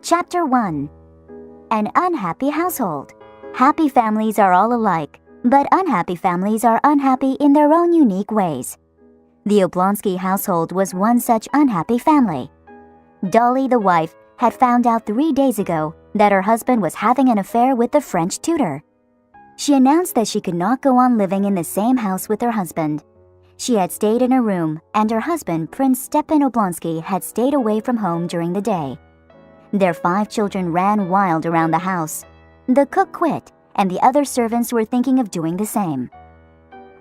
Chapter 1. An Unhappy Household. Happy families are all alike, but unhappy families are unhappy in their own unique ways. The Oblonsky household was one such unhappy family. Dolly, the wife, had found out 3 days ago that her husband was having an affair with the French tutor. She announced that she could not go on living in the same house with her husband. She had stayed in her room, and her husband, Prince Stepan Oblonsky, had stayed away from home during the day. Their 5 children ran wild around the house. The cook quit, and the other servants were thinking of doing the same.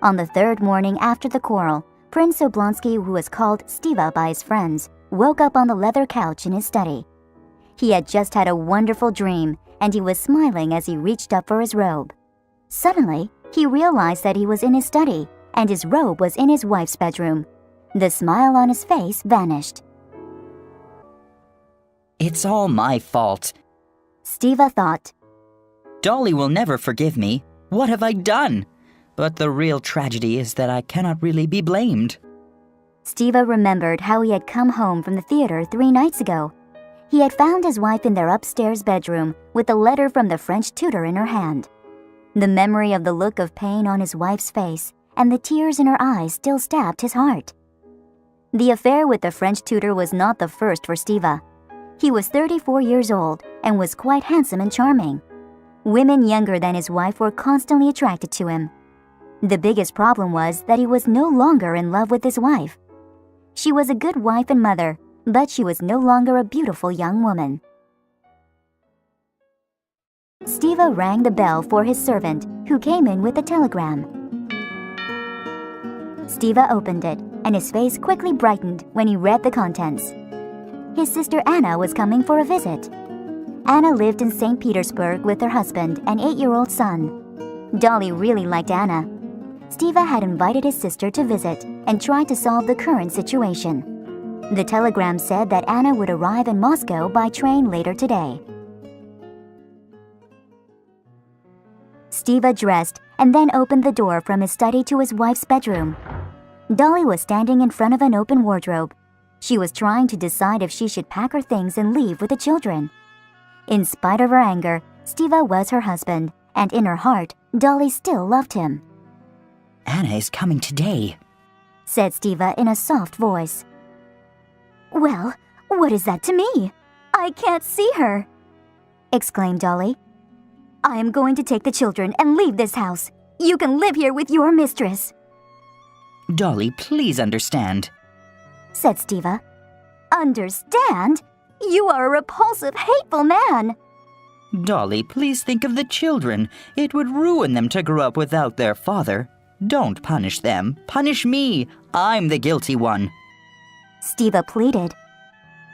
On the 3rd morning after the quarrel, Prince Oblonsky, who was called Stiva by his friends, woke up on the leather couch in his study. He had just had a wonderful dream, and he was smiling as he reached up for his robe. Suddenly, he realized that he was in his study, and his robe was in his wife's bedroom. The smile on his face vanished. It's all my fault, Stiva thought. Dolly will never forgive me. What have I done? But the real tragedy is that I cannot really be blamed. Stiva remembered how he had come home from the theater 3 nights ago. He had found his wife in their upstairs bedroom with a letter from the French tutor in her hand. The memory of the look of pain on his wife's face and the tears in her eyes still stabbed his heart. The affair with the French tutor was not the first for Stiva. He was 34 years old and was quite handsome and charming. Women younger than his wife were constantly attracted to him. The biggest problem was that he was no longer in love with his wife. She was a good wife and mother, but she was no longer a beautiful young woman. Stiva rang the bell for his servant, who came in with a telegram. Stiva opened it, and his face quickly brightened when he read the contents. His sister Anna was coming for a visit. Anna lived in St. Petersburg with her husband and 8-year-old son. Dolly really liked Anna. Stiva had invited his sister to visit and tried to solve the current situation. The telegram said that Anna would arrive in Moscow by train later today. Stiva dressed and then opened the door from his study to his wife's bedroom. Dolly was standing in front of an open wardrobe. She was trying to decide if she should pack her things and leave with the children. In spite of her anger, Stiva was her husband, and in her heart, Dolly still loved him. Anna is coming today, said Stiva in a soft voice. Well, what is that to me? I can't see her, exclaimed Dolly. I am going to take the children and leave this house. You can live here with your mistress. Dolly, please understand, said Stiva. Understand? You are a repulsive, hateful man. Dolly, please think of the children. It would ruin them to grow up without their father. Don't punish them. Punish me. I'm the guilty one. Stiva pleaded.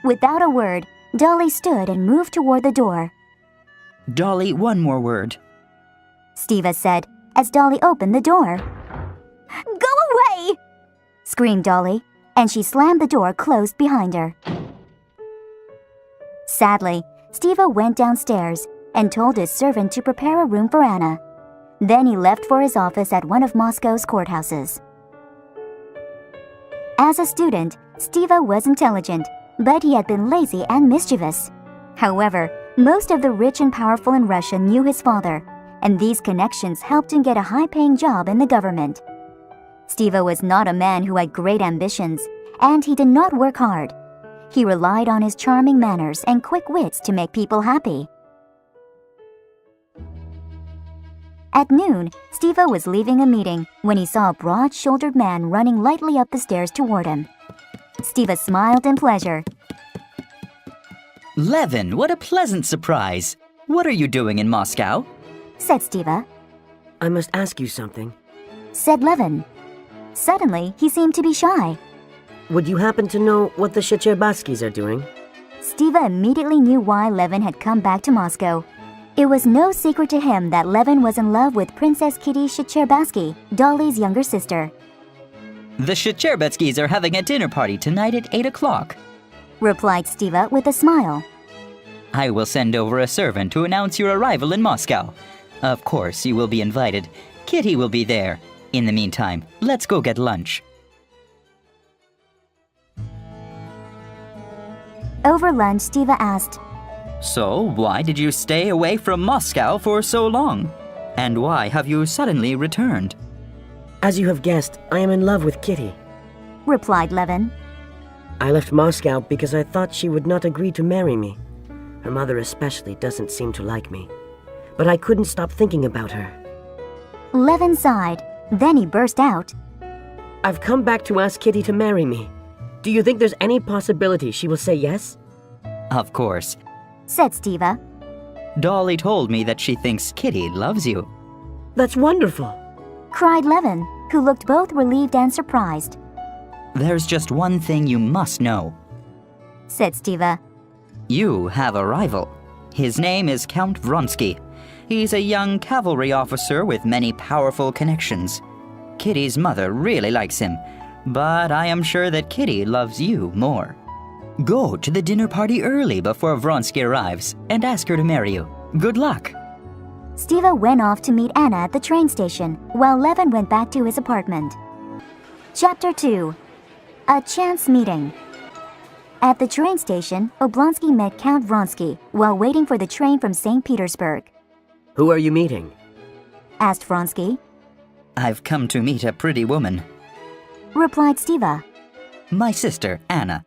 Without a word, Dolly stood and moved toward the door. Dolly, one more word, Stiva said as Dolly opened the door. Go away! Screamed Dolly, and she slammed the door closed behind her. Sadly, Stiva went downstairs and told his servant to prepare a room for Anna. Then he left for his office at one of Moscow's courthouses. As a student, Stiva was intelligent, but he had been lazy and mischievous. However, most of the rich and powerful in Russia knew his father, and these connections helped him get a high-paying job in the government. Stiva was not a man who had great ambitions, and he did not work hard. He relied on his charming manners and quick wits to make people happy. At noon, Stiva was leaving a meeting when he saw a broad-shouldered man running lightly up the stairs toward him. Stiva smiled in pleasure. Levin, what a pleasant surprise. What are you doing in Moscow? Said Stiva. I must ask you something, said Levin. Suddenly, he seemed to be shy. Would you happen to know what the Shcherbakskys are doing? Stiva immediately knew why Levin had come back to Moscow. It was no secret to him that Levin was in love with Princess Kitty Shcherbasky, Dolly's younger sister. The Shcherbakskys are having a dinner party tonight at 8 o'clock, replied Stiva with a smile. I will send over a servant to announce your arrival in Moscow. Of course, you will be invited. Kitty will be there. In the meantime, let's go get lunch. Over lunch, Stiva asked, So, why did you stay away from Moscow for so long? And why have you suddenly returned? As you have guessed, I am in love with Kitty. replied Levin. I left Moscow because I thought she would not agree to marry me. Her mother especially doesn't seem to like me. But I couldn't stop thinking about her. Levin sighed. Then he burst out. I've come back to ask Kitty to marry me. Do you think there's any possibility she will say yes? Of course. Said Stiva. Dolly told me that she thinks Kitty loves you. That's wonderful. Cried Levin, who looked both relieved and surprised. There's just one thing you must know. Said Stiva. You have a rival. His name is Count Vronsky. He's a young cavalry officer with many powerful connections. Kitty's mother really likes him, but I am sure that Kitty loves you more. Go to the dinner party early before Vronsky arrives and ask her to marry you. Good luck. Stiva went off to meet Anna at the train station, while Levin went back to his apartment. Chapter 2. A Chance Meeting. At the train station, Oblonsky met Count Vronsky while waiting for the train from St. Petersburg. Who are you meeting? Asked Vronsky. I've come to meet a pretty woman. Replied Stiva. My sister, Anna.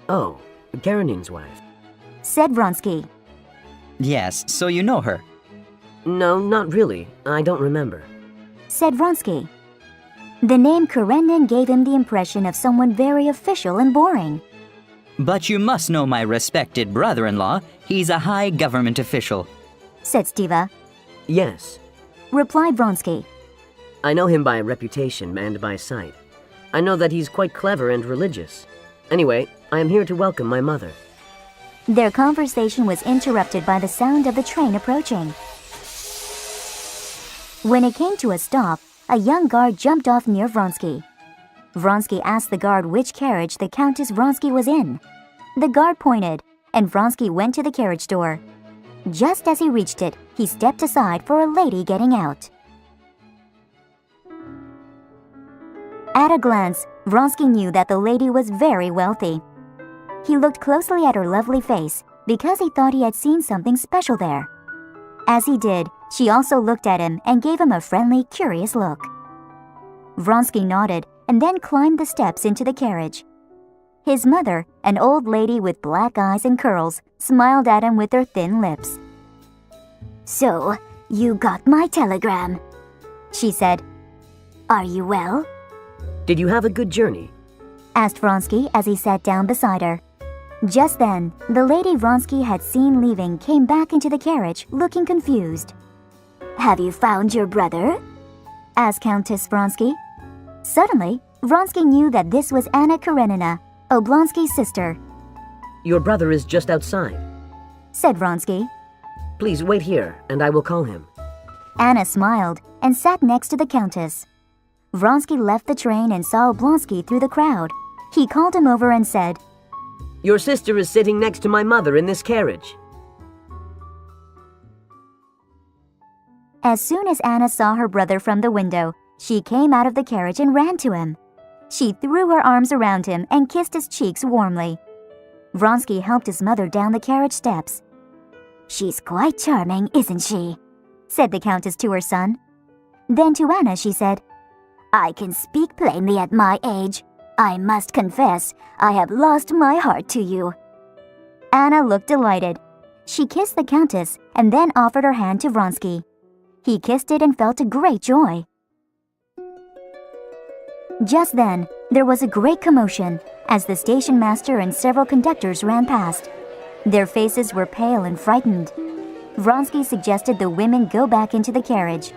Oh, Karenina's wife. Said Vronsky. Yes, so you know her. No, not really. I don't remember. Said Vronsky. The name Karenina gave him the impression of someone very official and boring. But you must know my respected brother-in-law. He's a high government official. Said Stiva. Yes. Replied Vronsky. I know him by reputation and by sight. I know that he's quite clever and religious. Anyway, I am here to welcome my mother. Their conversation was interrupted by the sound of the train approaching. When it came to a stop, a young guard jumped off near Vronsky. Vronsky asked the guard which carriage the Countess Vronsky was in. The guard pointed, and Vronsky went to the carriage door. Just as he reached it, he stepped aside for a lady getting out. At a glance, Vronsky knew that the lady was very wealthy. He looked closely at her lovely face because he thought he had seen something special there. As he did, she also looked at him and gave him a friendly, curious look. Vronsky nodded and then climbed the steps into the carriage. His mother, an old lady with black eyes and curls, smiled at him with her thin lips. "So, you got my telegram," she said. "Are you well?" Did you have a good journey? Asked Vronsky as he sat down beside her. Just then, the lady Vronsky had seen leaving came back into the carriage, looking confused. "Have you found your brother?" asked Countess Vronsky. Suddenly, Vronsky knew that this was Anna Karenina, Oblonsky's sister. Your brother is just outside. Said Vronsky. Please wait here, and I will call him. Anna smiled and sat next to the Countess. Vronsky left the train and saw Oblonsky through the crowd. He called him over and said, Your sister is sitting next to my mother in this carriage. As soon as Anna saw her brother from the window, she came out of the carriage and ran to him. She threw her arms around him and kissed his cheeks warmly. Vronsky helped his mother down the carriage steps. "She's quite charming, isn't she?" said the Countess to her son. Then to Anna she said, "I can speak plainly at my age. I must confess, I have lost my heart to you." Anna looked delighted. She kissed the Countess and then offered her hand to Vronsky. He kissed it and felt a great joy. Just then, there was a great commotion as the station master and several conductors ran past. Their faces were pale and frightened. Vronsky suggested the women go back into the carriage.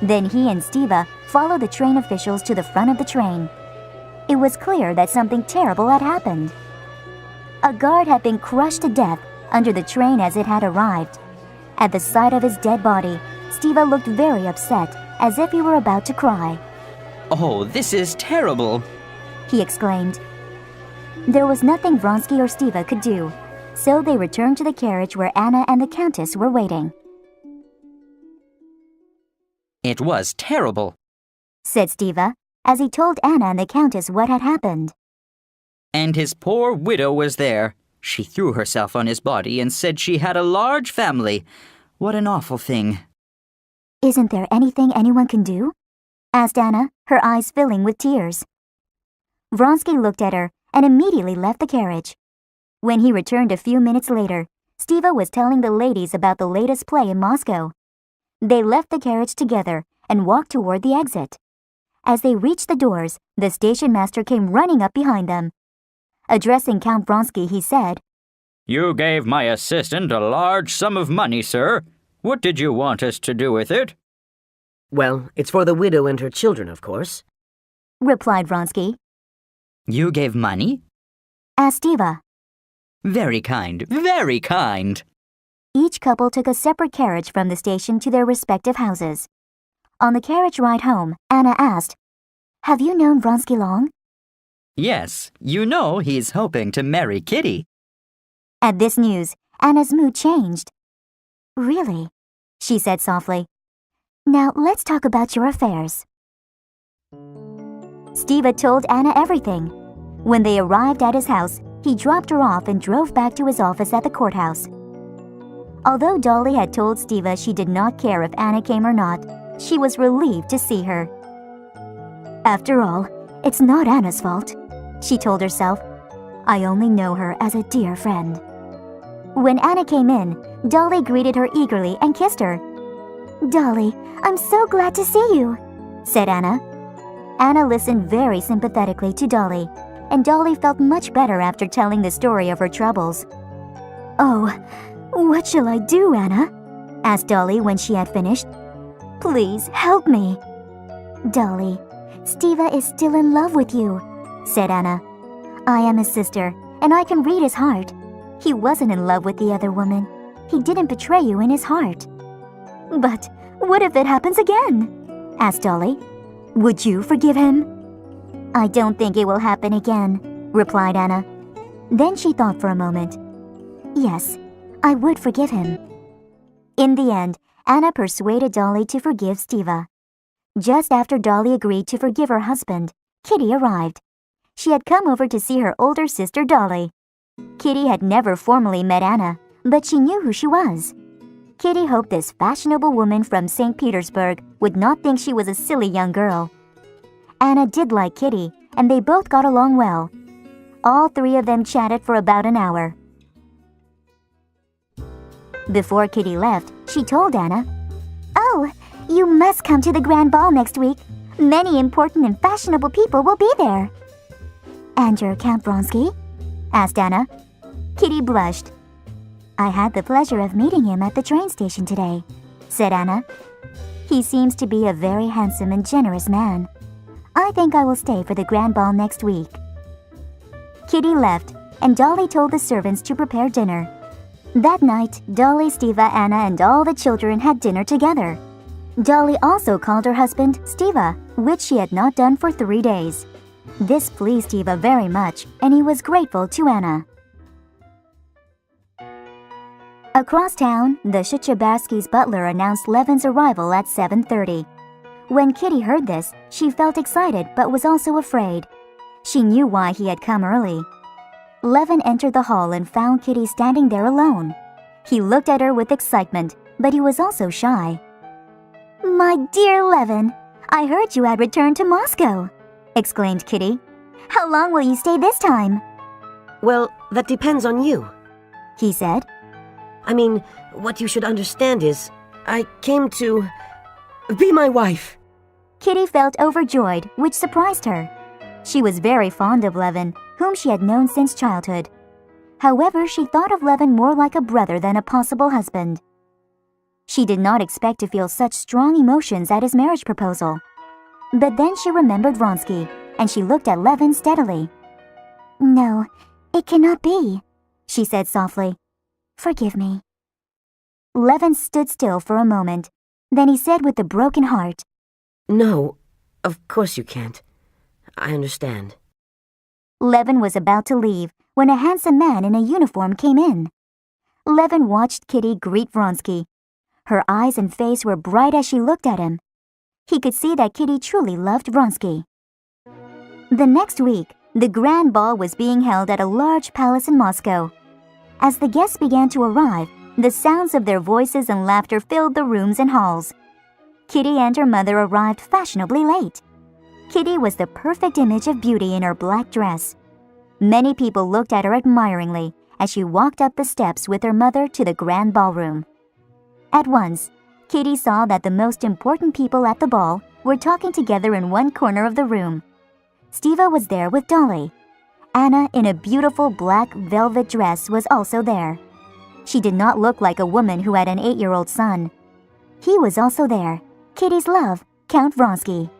Then he and Stiva followed the train officials to the front of the train. It was clear that something terrible had happened. A guard had been crushed to death under the train as it had arrived. At the sight of his dead body, Stiva looked very upset, as if he were about to cry. "Oh, this is terrible!" he exclaimed. There was nothing Vronsky or Stiva could do, so they returned to the carriage where Anna and the Countess were waiting. "It was terrible," said Stiva, as he told Anna and the Countess what had happened. "And his poor widow was there. She threw herself on his body and said she had a large family. What an awful thing. Isn't there anything anyone can do? Asked Anna, her eyes filling with tears. Vronsky looked at her and immediately left the carriage. When he returned a few minutes later, Stiva was telling the ladies about the latest play in Moscow. They left the carriage together and walked toward the exit. As they reached the doors, the station master came running up behind them. Addressing Count Vronsky, he said, "You gave my assistant a large sum of money, sir. What did you want us to do with it?" Well, it's for the widow and her children, of course. replied Vronsky. "You gave money?" asked Stiva. Very kind, very kind. Each couple took a separate carriage from the station to their respective houses. On the carriage ride home, Anna asked, "Have you known Vronsky long?" Yes, you know he's hoping to marry Kitty. At this news, Anna's mood changed. "Really?" she said softly. "Now let's talk about your affairs." Stiva told Anna everything. When they arrived at his house, he dropped her off and drove back to his office at the courthouse. Although Dolly had told Stiva she did not care if Anna came or not, she was relieved to see her. "After all, it's not Anna's fault," she told herself. "I only know her as a dear friend." When Anna came in, Dolly greeted her eagerly and kissed her. "Dolly, I'm so glad to see you," said Anna. Anna listened very sympathetically to Dolly, and Dolly felt much better after telling the story of her troubles. "Oh, what shall I do, Anna?" asked Dolly when she had finished. "Please help me." "Dolly, Stiva is still in love with you," said Anna. "I am his sister, and I can read his heart. He wasn't in love with the other woman. He didn't betray you in his heart." "But what if it happens again?" asked Dolly. "Would you forgive him?" "I don't think it will happen again," replied Anna. Then she thought for a moment. "Yes, I would forgive him." In the end, Anna persuaded Dolly to forgive Stiva. Just after Dolly agreed to forgive her husband, Kitty arrived. She had come over to see her older sister Dolly. Kitty had never formally met Anna, but she knew who she was. Kitty hoped this fashionable woman from St. Petersburg would not think she was a silly young girl. Anna did like Kitty, and they both got along well. All three of them chatted for about an hour. Before Kitty left, she told Anna, "Oh, you must come to the grand ball next week. Many important and fashionable people will be there." "And your Count Vronsky?" asked Anna. Kitty blushed. "I had the pleasure of meeting him at the train station today," said Anna. "He seems to be a very handsome and generous man. I think I will stay for the grand ball next week." Kitty left, and Dolly told the servants to prepare dinner. That night, Dolly, Stiva, Anna, and all the children had dinner together. Dolly also called her husband Stiva, which she had not done for 3 days. This pleased Stiva very much, and he was grateful to Anna. Across town, the Shchebarsky's butler announced Levin's arrival at 7:30. When Kitty heard this, she felt excited but was also afraid. She knew why he had come early. Levin entered the hall and found Kitty standing there alone. He looked at her with excitement, but he was also shy. "My dear Levin, I heard you had returned to Moscow," exclaimed Kitty. "How long will you stay this time?" Well, that depends on you. he said. I mean, what you should understand is, I came to be my wife. Kitty felt overjoyed, which surprised her. She was very fond of Levin, whom she had known since childhood. However, she thought of Levin more like a brother than a possible husband. She did not expect to feel such strong emotions at his marriage proposal. But then she remembered Vronsky, and she looked at Levin steadily. "No, it cannot be," she said softly. "Forgive me." Levin stood still for a moment. Then he said with a broken heart, No, of course you can't. I understand. Levin was about to leave when a handsome man in a uniform came in. Levin watched Kitty greet Vronsky. Her eyes and face were bright as she looked at him. He could see that Kitty truly loved Vronsky. The next week, the grand ball was being held at a large palace in Moscow. As the guests began to arrive, the sounds of their voices and laughter filled the rooms and halls. Kitty and her mother arrived fashionably late. Kitty was the perfect image of beauty in her black dress. Many people looked at her admiringly as she walked up the steps with her mother to the grand ballroom. At once, Kitty saw that the most important people at the ball were talking together in one corner of the room. Stiva was there with Dolly. Anna, in a beautiful black velvet dress, was also there. She did not look like a woman who had an 8-year-old son. He was also there, Kitty's love, Count Vronsky.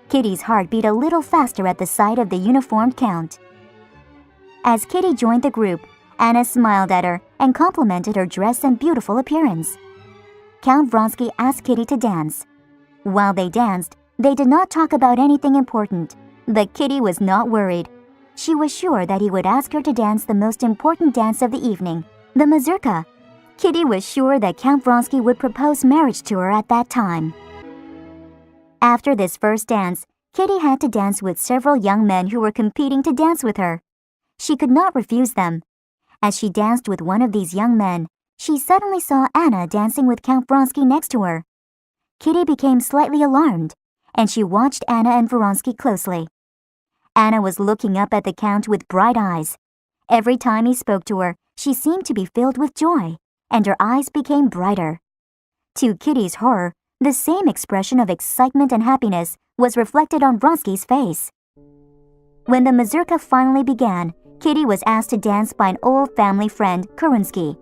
Kitty's heart beat a little faster at the sight of the uniformed Count. As Kitty joined the group, Anna smiled at her and complimented her dress and beautiful appearance. Count Vronsky asked Kitty to dance. While they danced, they did not talk about anything important, but Kitty was not worried. She was sure that he would ask her to dance the most important dance of the evening, the mazurka. Kitty was sure that Count Vronsky would propose marriage to her at that time. After this first dance, Kitty had to dance with several young men who were competing to dance with her. She could not refuse them. As she danced with one of these young men, she suddenly saw Anna dancing with Count Vronsky next to her. Kitty became slightly alarmed, and she watched Anna and Vronsky closely. Anna was looking up at the Count with bright eyes. Every time he spoke to her, she seemed to be filled with joy, and her eyes became brighter. To Kitty's horror, the same expression of excitement and happiness was reflected on Vronsky's face. When the mazurka finally began, Kitty was asked to dance by an old family friend, Kerensky.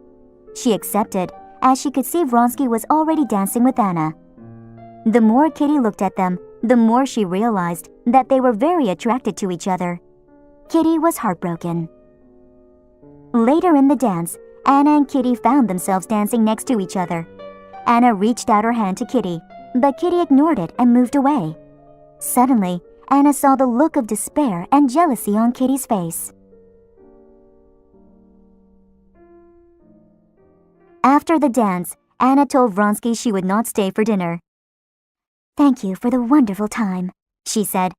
She accepted, as she could see Vronsky was already dancing with Anna. The more Kitty looked at them, the more she realized that they were very attracted to each other. Kitty was heartbroken. Later in the dance, Anna and Kitty found themselves dancing next to each other. Anna reached out her hand to Kitty, but Kitty ignored it and moved away. Suddenly, Anna saw the look of despair and jealousy on Kitty's face. After the dance, Anna told Vronsky she would not stay for dinner. "Thank you for the wonderful time," she said.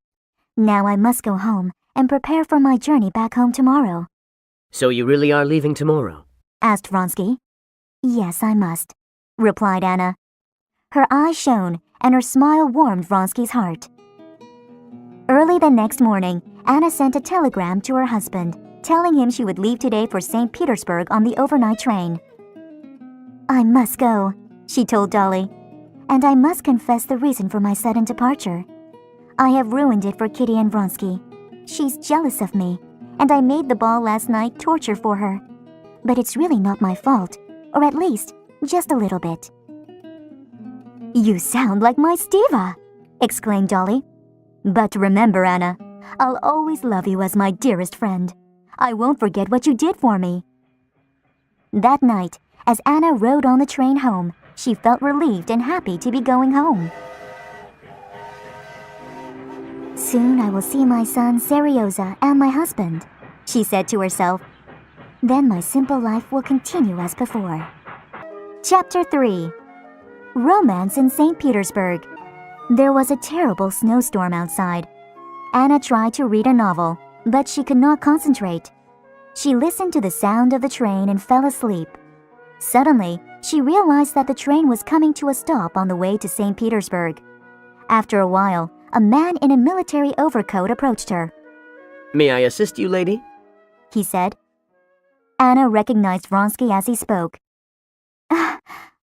"Now I must go home and prepare for my journey back home tomorrow." So you really are leaving tomorrow? Asked Vronsky. "Yes, I must," replied Anna. Her eyes shone and her smile warmed Vronsky's heart. Early the next morning, Anna sent a telegram to her husband, telling him she would leave today for St. Petersburg on the overnight train. "I must go," she told Dolly, "and I must confess the reason for my sudden departure. I have ruined it for Kitty and Vronsky. She's jealous of me, and I made the ball last night torture for her. But it's really not my fault, or at least, just a little bit." "You sound like my Stiva!" exclaimed Dolly. "But remember, Anna, I'll always love you as my dearest friend. I won't forget what you did for me." That night, as Anna rode on the train home, she felt relieved and happy to be going home. "Soon I will see my son Serioza and my husband," she said to herself. "Then my simple life will continue as before." Chapter 3. Romance in St. Petersburg. There was a terrible snowstorm outside. Anna tried to read a novel, but she could not concentrate. She listened to the sound of the train and fell asleep. Suddenly, she realized that the train was coming to a stop on the way to St. Petersburg. After a while, a man in a military overcoat approached her. "May I assist you, lady?" he said. Anna recognized Vronsky as he spoke.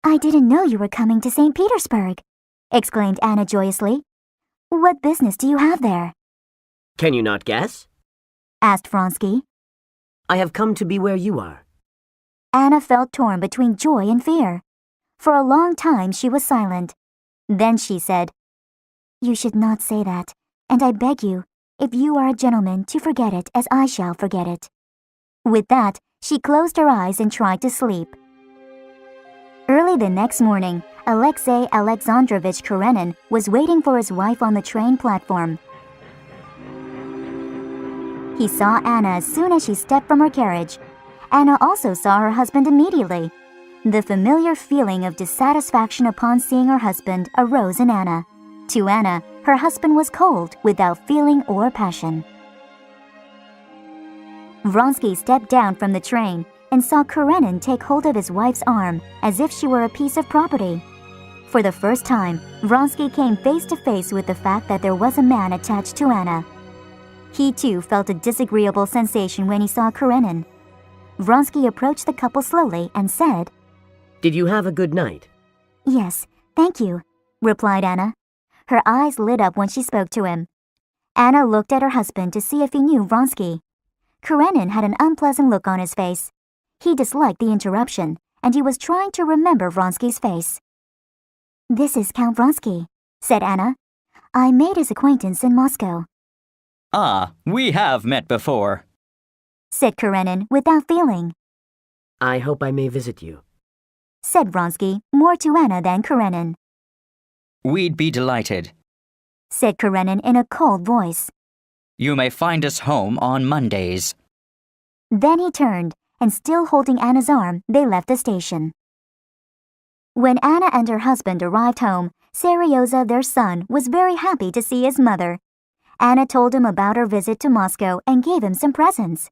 "I didn't know you were coming to St. Petersburg," exclaimed Anna joyously. "What business do you have there?" "Can you not guess?" asked Vronsky. "I have come to be where you are." Anna felt torn between joy and fear. For a long time she was silent. Then she said, "You should not say that, and I beg you, if you are a gentleman, to forget it as I shall forget it." With that, she closed her eyes and tried to sleep. Early the next morning, Alexei Alexandrovich Karenin was waiting for his wife on the train platform. He saw Anna as soon as she stepped from her carriage. Anna also saw her husband immediately. The familiar feeling of dissatisfaction upon seeing her husband arose in Anna. To Anna, her husband was cold, without feeling or passion. Vronsky stepped down from the train, and saw Karenin take hold of his wife's arm as if she were a piece of property. For the first time, Vronsky came face to face with the fact that there was a man attached to Anna. He too felt a disagreeable sensation when he saw Karenin. Vronsky approached the couple slowly and said, Did you have a good night? "Yes, thank you," replied Anna. Her eyes lit up when she spoke to him. Anna looked at her husband to see if he knew Vronsky. Karenin had an unpleasant look on his face. He disliked the interruption, and he was trying to remember Vronsky's face. "This is Count Vronsky," said Anna. "I made his acquaintance in Moscow," Ah, we have met before. said Karenin without feeling. I hope I may visit you. Said Vronsky more to Anna than Karenin. We'd be delighted. Said Karenin in a cold voice. You may find us home on Mondays. Then he turned, and still holding Anna's arm, they left the station. When Anna and her husband arrived home, Seryoza, their son, was very happy to see his mother. Anna told him about her visit to Moscow and gave him some presents.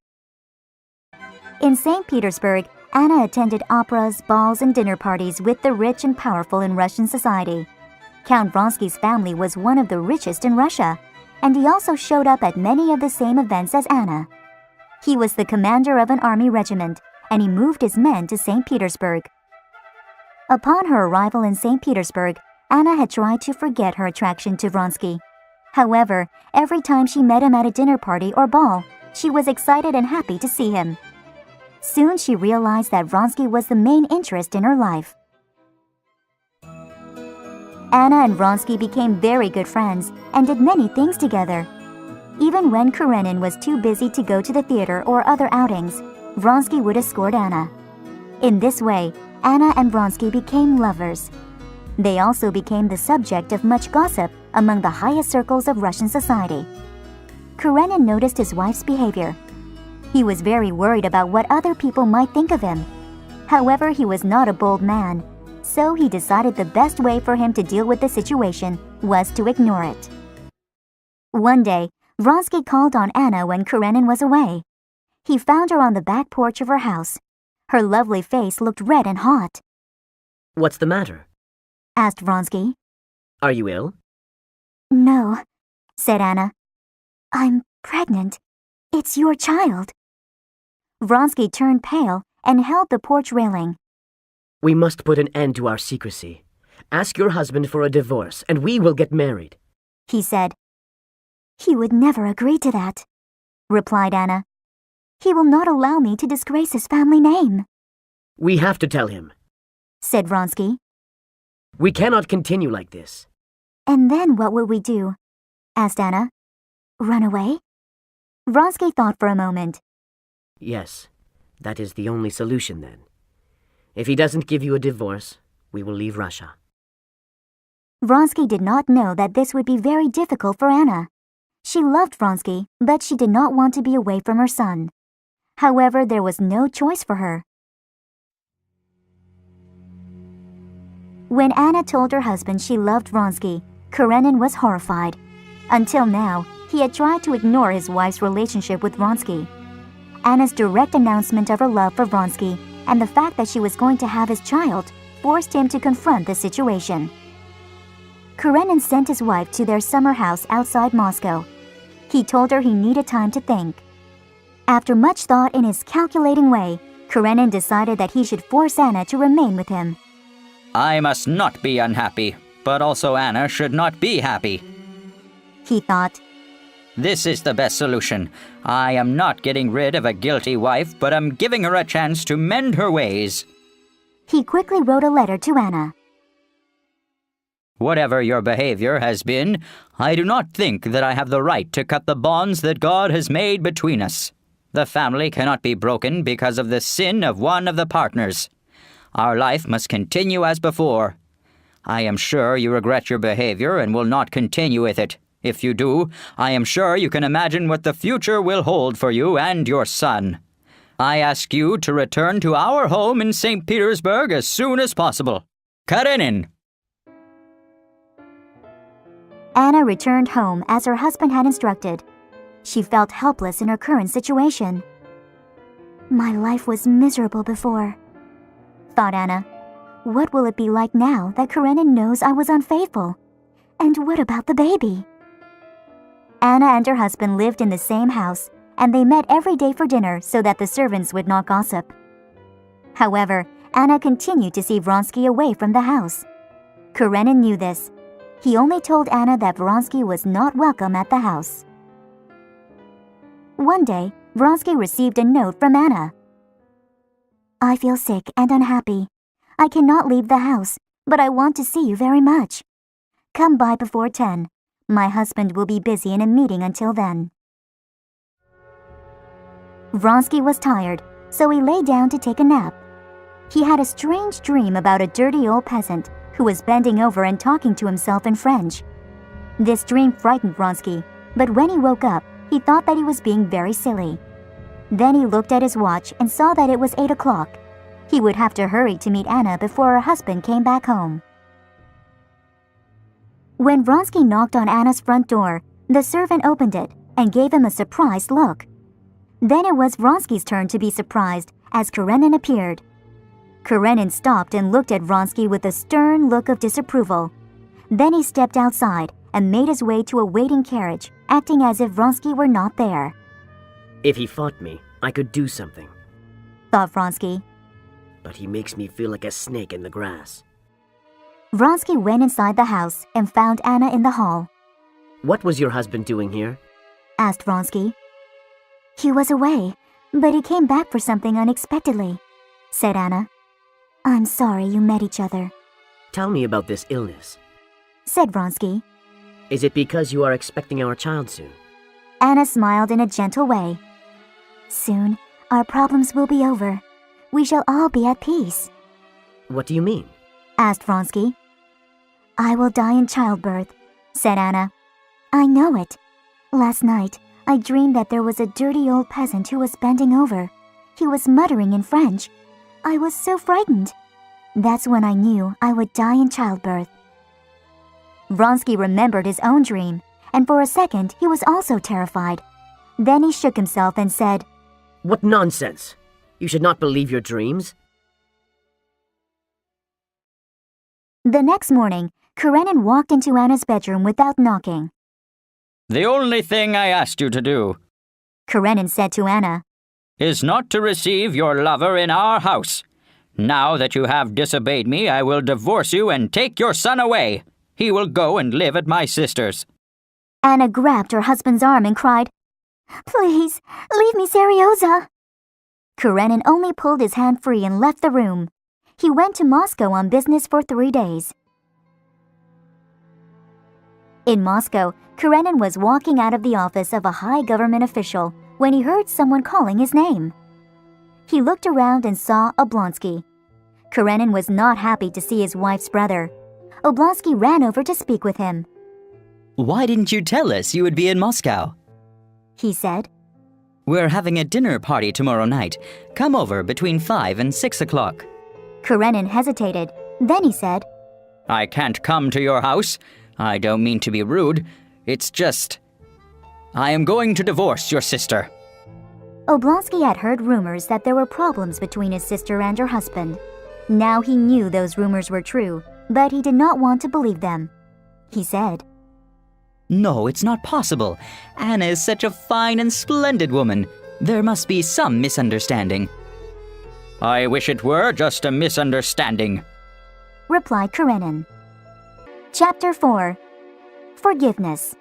In St. Petersburg, Anna attended operas, balls, and dinner parties with the rich and powerful in Russian society. Count Vronsky's family was one of the richest in Russia, and he also showed up at many of the same events as Anna. He was the commander of an army regiment, and he moved his men to St. Petersburg. Upon her arrival in St. Petersburg, Anna had tried to forget her attraction to Vronsky. However, every time she met him at a dinner party or ball, she was excited and happy to see him. Soon she realized that Vronsky was the main interest in her life. Anna and Vronsky became very good friends and did many things together. Even when Karenin was too busy to go to the theater or other outings, Vronsky would escort Anna. In this way, Anna and Vronsky became lovers. They also became the subject of much gossip among the highest circles of Russian society. Karenin noticed his wife's behavior. He was very worried about what other people might think of him. However, he was not a bold man, so he decided the best way for him to deal with the situation was to ignore it. One day, Vronsky called on Anna when Karenin was away. He found her on the back porch of her house. Her lovely face looked red and hot. What's the matter? Asked Vronsky. Are you ill? No, said Anna. I'm pregnant. It's your child. Vronsky turned pale and held the porch railing. We must put an end to our secrecy. Ask your husband for a divorce, and we will get married, he said. He would never agree to that, replied Anna. He will not allow me to disgrace his family name. We have to tell him, said Vronsky. We cannot continue like this. And then what will we do? Asked Anna. Run away? Vronsky thought for a moment. Yes, that is the only solution then. If he doesn't give you a divorce, we will leave Russia. Vronsky did not know that this would be very difficult for Anna. She loved Vronsky, but she did not want to be away from her son. However, there was no choice for her. When Anna told her husband she loved Vronsky, Karenin was horrified. Until now, he had tried to ignore his wife's relationship with Vronsky. Anna's direct announcement of her love for Vronsky and the fact that she was going to have his child forced him to confront the situation. Karenin sent his wife to their summer house outside Moscow. He told her he needed time to think. After much thought in his calculating way, Karenin decided that he should force Anna to remain with him. I must not be unhappy, but also Anna should not be happy. He thought. This is the best solution. I am not getting rid of a guilty wife, but am giving her a chance to mend her ways. He quickly wrote a letter to Anna. Whatever your behavior has been, I do not think that I have the right to cut the bonds that God has made between us. The family cannot be broken because of the sin of one of the partners. Our life must continue as before. I am sure you regret your behavior and will not continue with it. If you do, I am sure you can imagine what the future will hold for you and your son. I ask you to return to our home in St. Petersburg as soon as possible. Karenin! Anna returned home as her husband had instructed. She felt helpless in her current situation. My life was miserable before, thought Anna. What will it be like now that Karenina knows I was unfaithful? And what about the baby? Anna and her husband lived in the same house, and they met every day for dinner so that the servants would not gossip. However, Anna continued to see Vronsky away from the house. Karenina knew this. He only told Anna that Vronsky was not welcome at the house. One day, Vronsky received a note from Anna. I feel sick and unhappy. I cannot leave the house, but I want to see you very much. Come by before 10. My husband will be busy in a meeting until then. Vronsky was tired, so he lay down to take a nap. He had a strange dream about a dirty old peasant who was bending over and talking to himself in French. This dream frightened Vronsky, but when he woke up, he thought that he was being very silly. Then he looked at his watch and saw that it was 8 o'clock. He would have to hurry to meet Anna before her husband came back home. When Vronsky knocked on Anna's front door, the servant opened it and gave him a surprised look. Then it was Vronsky's turn to be surprised as Karenina appeared. Karenin stopped and looked at Vronsky with a stern look of disapproval. Then he stepped outside and made his way to a waiting carriage, acting as if Vronsky were not there. If he fought me, I could do something. Thought Vronsky. But he makes me feel like a snake in the grass. Vronsky went inside the house and found Anna in the hall. What was your husband doing here? Asked Vronsky. He was away, but he came back for something unexpectedly, said Anna. I'm sorry you met each other. Tell me about this illness. Said Vronsky. Is it because you are expecting our child soon? Anna smiled in a gentle way. Soon, our problems will be over. We shall all be at peace. What do you mean? Asked Vronsky. I will die in childbirth, said Anna. I know it. Last night, I dreamed that there was a dirty old peasant who was bending over. He was muttering in French. I was so frightened. That's when I knew I would die in childbirth. Vronsky remembered his own dream, and for a second he was also terrified. Then he shook himself and said, What nonsense! You should not believe your dreams. The next morning, Karenin walked into Anna's bedroom without knocking. The only thing I asked you to do, Karenin said to Anna, is not to receive your lover in our house. Now that you have disobeyed me, I will divorce you and take your son away. He will go and live at my sister's. Anna grabbed her husband's arm and cried, Please, leave me, Seryoza. Karenin only pulled his hand free and left the room. He went to Moscow on business for 3 days. In Moscow, Karenin was walking out of the office of a high government official when he heard someone calling his name. He looked around and saw Oblonsky. Karenin was not happy to see his wife's brother. Oblonsky ran over to speak with him. Why didn't you tell us you would be in Moscow? He said. We're having a dinner party tomorrow night. Come over between 5 and 6 o'clock. Karenin hesitated. Then he said, I can't come to your house. I don't mean to be rude. It's just... I am going to divorce your sister. Oblonsky had heard rumors that there were problems between his sister and her husband. Now he knew those rumors were true, but he did not want to believe them. He said, No, it's not possible. Anna is such a fine and splendid woman. There must be some misunderstanding. I wish it were just a misunderstanding, replied Karenin. Chapter 4. Forgiveness.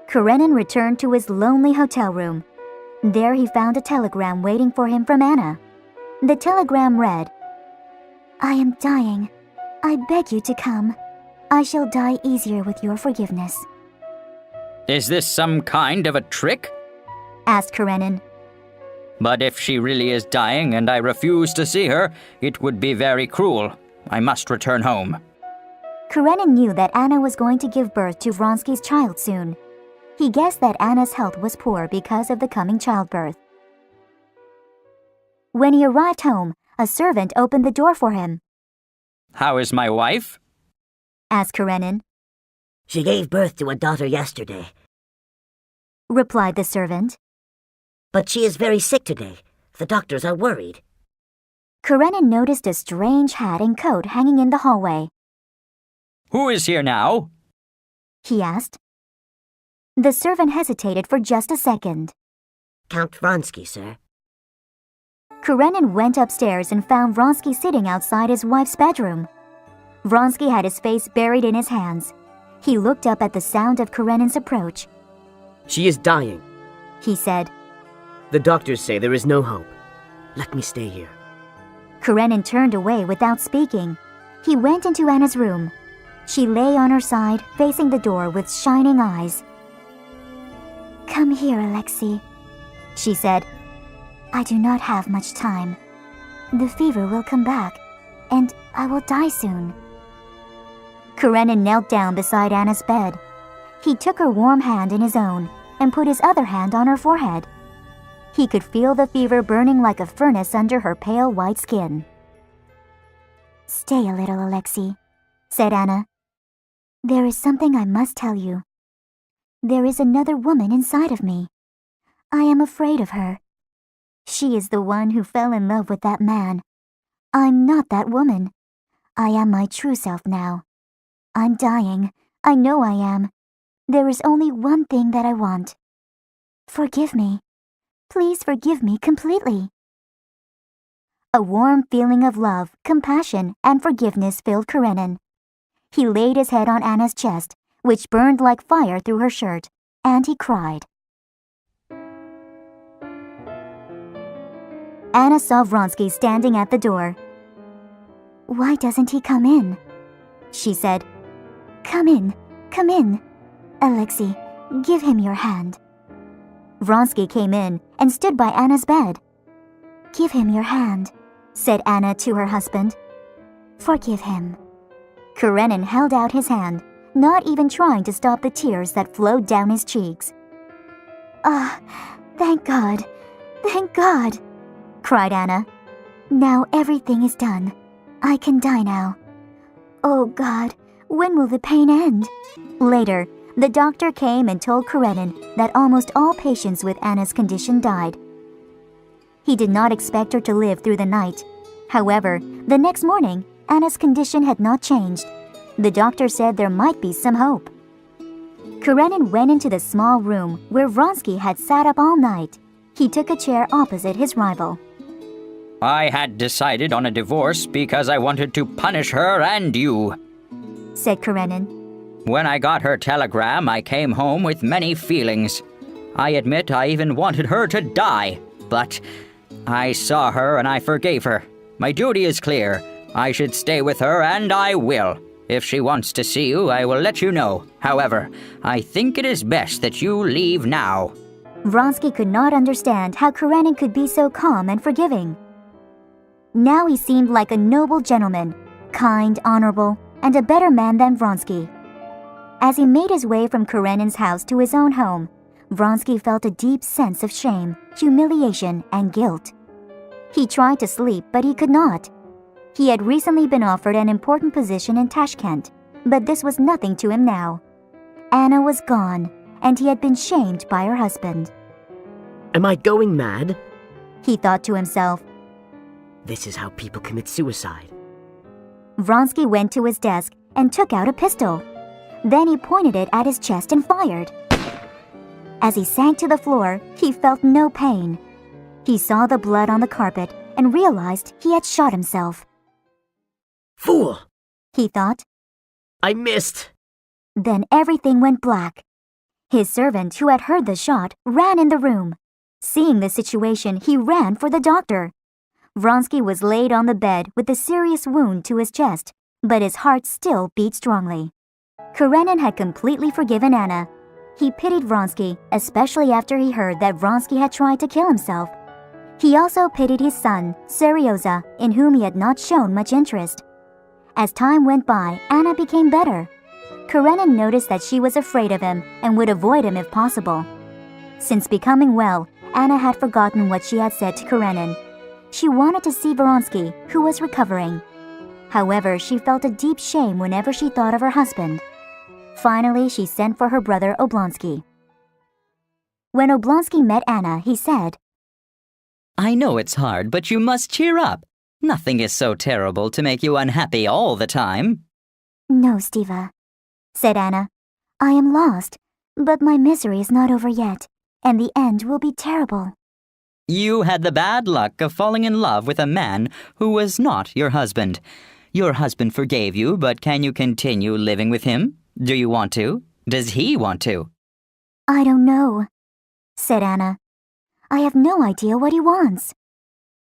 Karenin returned to his lonely hotel room. There he found a telegram waiting for him from Anna. The telegram read, I am dying. I beg you to come. I shall die easier with your forgiveness. Is this some kind of a trick? Asked Karenin. But if she really is dying and I refuse to see her, it would be very cruel. I must return home. Karenin knew that Anna was going to give birth to Vronsky's child soon. He guessed that Anna's health was poor because of the coming childbirth. When he arrived home, a servant opened the door for him. How is my wife? Asked Karenin. She gave birth to a daughter yesterday. Replied the servant. But she is very sick today. The doctors are worried. Karenin noticed a strange hat and coat hanging in the hallway. Who is here now? He asked. The servant hesitated for just a second. Count Vronsky, sir. Karenin went upstairs and found Vronsky sitting outside his wife's bedroom. Vronsky had his face buried in his hands. He looked up at the sound of Karenin's approach. She is dying, He said. The doctors say there is no hope. Let me stay here. Karenin turned away without speaking. He went into Anna's room. She lay on her side, facing the door with shining eyes. Come here, Alexei, she said. I do not have much time. The fever will come back, and I will die soon. Karenin knelt down beside Anna's bed. He took her warm hand in his own and put his other hand on her forehead. He could feel the fever burning like a furnace under her pale white skin. Stay a little, Alexei, said Anna. There is something I must tell you. There is another woman inside of me. I am afraid of her. She is the one who fell in love with that man. I'm not that woman. I am my true self now. I'm dying. I know I am. There is only one thing that I want. Forgive me. Please forgive me completely. A warm feeling of love, compassion, and forgiveness filled Karenin. He laid his head on Anna's chest, which burned like fire through her shirt, and he cried. Anna saw Vronsky standing at the door. Why doesn't he come in? She said. Come in, come in. Alexei, give him your hand. Vronsky came in and stood by Anna's bed. Give him your hand, said Anna to her husband. Forgive him. Karenin held out his hand, not even trying to stop the tears that flowed down his cheeks. Ah, thank God, cried Anna. Now everything is done. I can die now. Oh God, when will the pain end? Later, the doctor came and told Karenin that almost all patients with Anna's condition died. He did not expect her to live through the night. However, the next morning, Anna's condition had not changed. The doctor said there might be some hope. Karenin went into the small room where Vronsky had sat up all night. He took a chair opposite his rival. I had decided on a divorce because I wanted to punish her and you, said Karenin. When I got her telegram, I came home with many feelings. I admit I even wanted her to die, but I saw her and I forgave her. My duty is clear. I should stay with her, and I will. If she wants to see you, I will let you know. However, I think it is best that you leave now. Vronsky could not understand how Karenin could be so calm and forgiving. Now he seemed like a noble gentleman, kind, honorable, and a better man than Vronsky. As he made his way from Karenin's house to his own home, Vronsky felt a deep sense of shame, humiliation, and guilt. He tried to sleep, but he could not. He had recently been offered an important position in Tashkent, but this was nothing to him now. Anna was gone, and he had been shamed by her husband. Am I going mad? He thought to himself. This is how people commit suicide. Vronsky went to his desk and took out a pistol. Then he pointed it at his chest and fired. As he sank to the floor, he felt no pain. He saw the blood on the carpet and realized he had shot himself. Fool! He thought. I missed! Then everything went black. His servant, who had heard the shot, ran in the room. Seeing the situation, he ran for the doctor. Vronsky was laid on the bed with a serious wound to his chest, but his heart still beat strongly. Karenin had completely forgiven Anna. He pitied Vronsky, especially after he heard that Vronsky had tried to kill himself. He also pitied his son, Seryoza, in whom he had not shown much interest. As time went by, Anna became better. Karenin noticed that she was afraid of him and would avoid him if possible. Since becoming well, Anna had forgotten what she had said to Karenin. She wanted to see Vronsky, who was recovering. However, she felt a deep shame whenever she thought of her husband. Finally, she sent for her brother Oblonsky. When Oblonsky met Anna, he said, I know it's hard, but you must cheer up. Nothing is so terrible to make you unhappy all the time. No, Stiva, said Anna. I am lost, but my misery is not over yet, and the end will be terrible. You had the bad luck of falling in love with a man who was not your husband. Your husband forgave you, but can you continue living with him? Do you want to? Does he want to? I don't know, said Anna. I have no idea what he wants,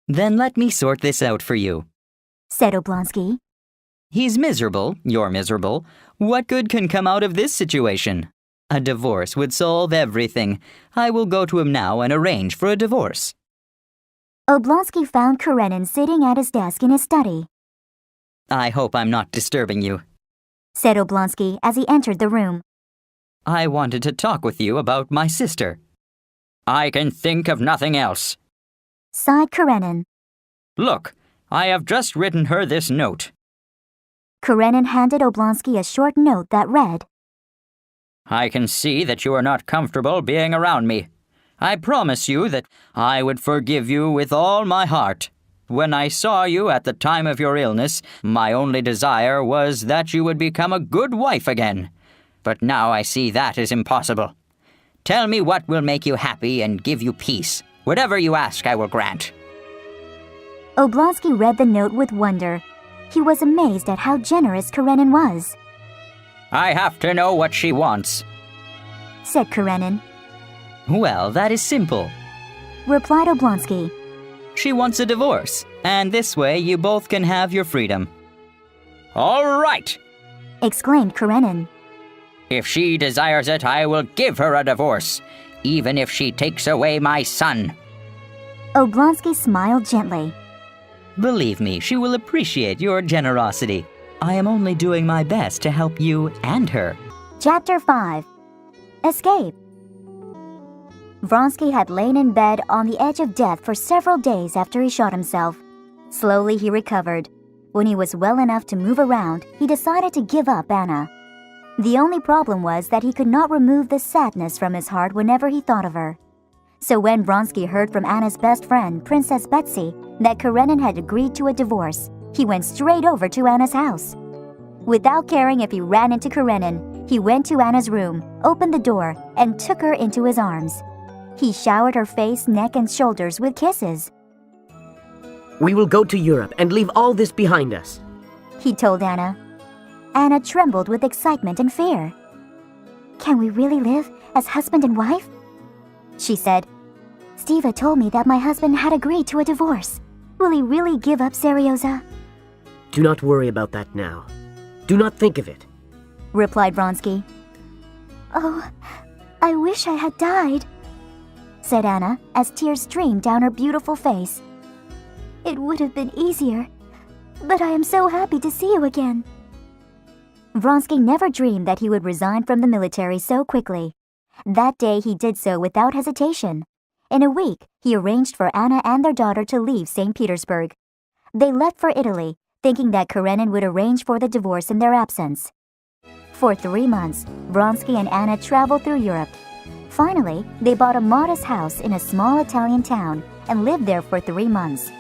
Then let me sort this out for you. said Oblonsky. He's miserable, you're miserable. What good can come out of this situation? A divorce would solve everything. I will go to him now and arrange for a divorce. Oblonsky found Karenin sitting at his desk in his study, I hope I'm not disturbing you. said Oblonsky as he entered the room. I wanted to talk with you about my sister. I can think of nothing else. Sighed Karenin. Look, I have just written her this note. Karenin handed Oblonsky a short note that read, I can see that you are not comfortable being around me. I promise you that I would forgive you with all my heart. When I saw you at the time of your illness, my only desire was that you would become a good wife again. But now I see that is impossible. Tell me what will make you happy and give you peace. Whatever you ask, I will grant. Oblonsky read the note with wonder. He was amazed at how generous Karenin was, I have to know what she wants. said Karenin. Well, that is simple. Replied Oblonsky. She wants a divorce, and this way you both can have your freedom. All right! Exclaimed Karenin. If she desires it, I will give her a divorce, even if she takes away my son. Oblonsky smiled gently. Believe me, she will appreciate your generosity. I am only doing my best to help you and her. Chapter 5. Escape. Vronsky had lain in bed on the edge of death for several days after he shot himself. Slowly he recovered. When he was well enough to move around, he decided to give up Anna. The only problem was that he could not remove the sadness from his heart whenever he thought of her. So when Vronsky heard from Anna's best friend, Princess Betsy, that Karenin had agreed to a divorce, he went straight over to Anna's house. Without caring if he ran into Karenin, he went to Anna's room, opened the door, and took her into his arms. He showered her face, neck, and shoulders with kisses. We will go to Europe and leave all this behind us. He told Anna. Anna trembled with excitement and fear. Can we really live as husband and wife? She said. Stiva told me that my husband had agreed to a divorce. Will he really give up Seryoza? Do not worry about that now. Do not think of it. Replied Vronsky. Oh, I wish I had died, said Anna as tears streamed down her beautiful face. It would have been easier, but I am so happy to see you again. Vronsky never dreamed that he would resign from the military so quickly. That day he did so without hesitation. In a week, he arranged for Anna and their daughter to leave St. Petersburg. They left for Italy, thinking that Karenin would arrange for the divorce in their absence. For 3 months, Vronsky and Anna traveled through Europe. Finally, they bought a modest house in a small Italian town and lived there for 3 months.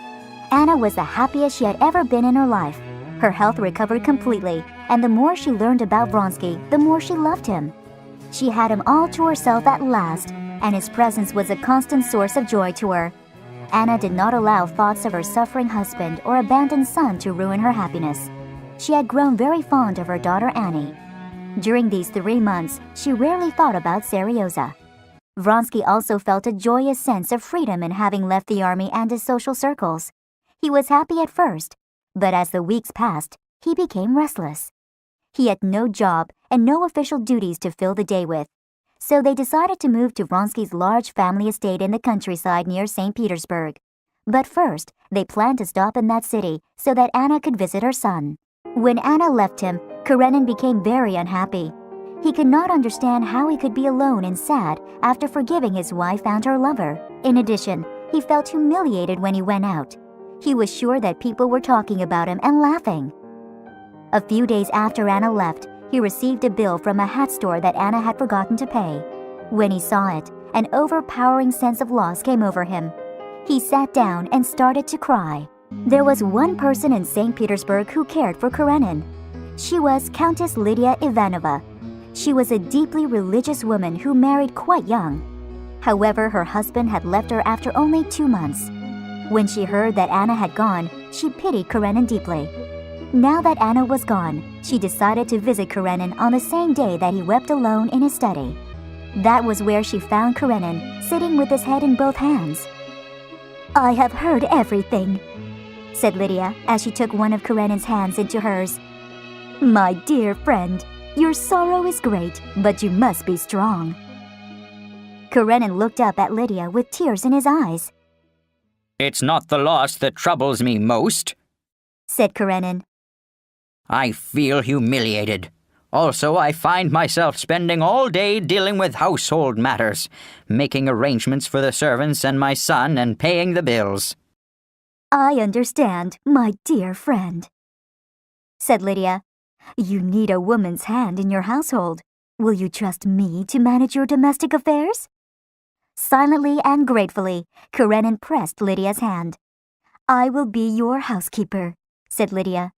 Anna was the happiest she had ever been in her life. Her health recovered completely, and the more she learned about Vronsky, the more she loved him. She had him all to herself at last, and his presence was a constant source of joy to her. Anna did not allow thoughts of her suffering husband or abandoned son to ruin her happiness. She had grown very fond of her daughter Annie. During these 3 months, she rarely thought about Seryoza. Vronsky also felt a joyous sense of freedom in having left the army and his social circles. He was happy at first, but as the weeks passed, he became restless. He had no job and no official duties to fill the day with, so they decided to move to Vronsky's large family estate in the countryside near St. Petersburg. But first, they planned to stop in that city so that Anna could visit her son. When Anna left him, Karenin became very unhappy. He could not understand how he could be alone and sad after forgiving his wife and her lover. In addition, he felt humiliated when he went out. He was sure that people were talking about him and laughing. A few days after Anna left, he received a bill from a hat store that Anna had forgotten to pay. When he saw it, an overpowering sense of loss came over him. He sat down and started to cry. There was one person in St. Petersburg who cared for Karenin. She was Countess Lydia Ivanova. She was a deeply religious woman who married quite young. However, her husband had left her after only 2 months. When she heard that Anna had gone, she pitied Karenin deeply. Now that Anna was gone, she decided to visit Karenin on the same day that he wept alone in his study. That was where she found Karenin, sitting with his head in both hands. "I have heard everything," said Lydia as she took one of Karenin's hands into hers. "My dear friend, your sorrow is great, but you must be strong." Karenin looked up at Lydia with tears in his eyes. "It's not the loss that troubles me most," said Karenin. "I feel humiliated. Also, I find myself spending all day dealing with household matters, making arrangements for the servants and my son and paying the bills." "I understand, my dear friend," said Lydia. "You need a woman's hand in your household. Will you trust me to manage your domestic affairs?" Silently and gratefully, Karenin pressed Lydia's hand. "I will be your housekeeper," said Lydia.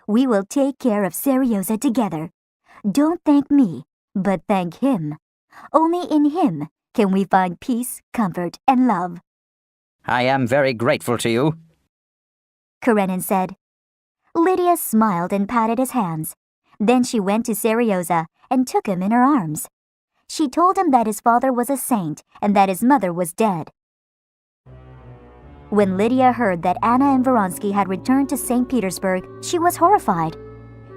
"We will take care of Seryoza together. Don't thank me, but thank him. Only in him can we find peace, comfort, and love." "I am very grateful to you," Karenin said. Lydia smiled and patted his hands. Then she went to Seryoza and took him in her arms. She told him that his father was a saint and that his mother was dead. When Lydia heard that Anna and Vronsky had returned to St. Petersburg, she was horrified.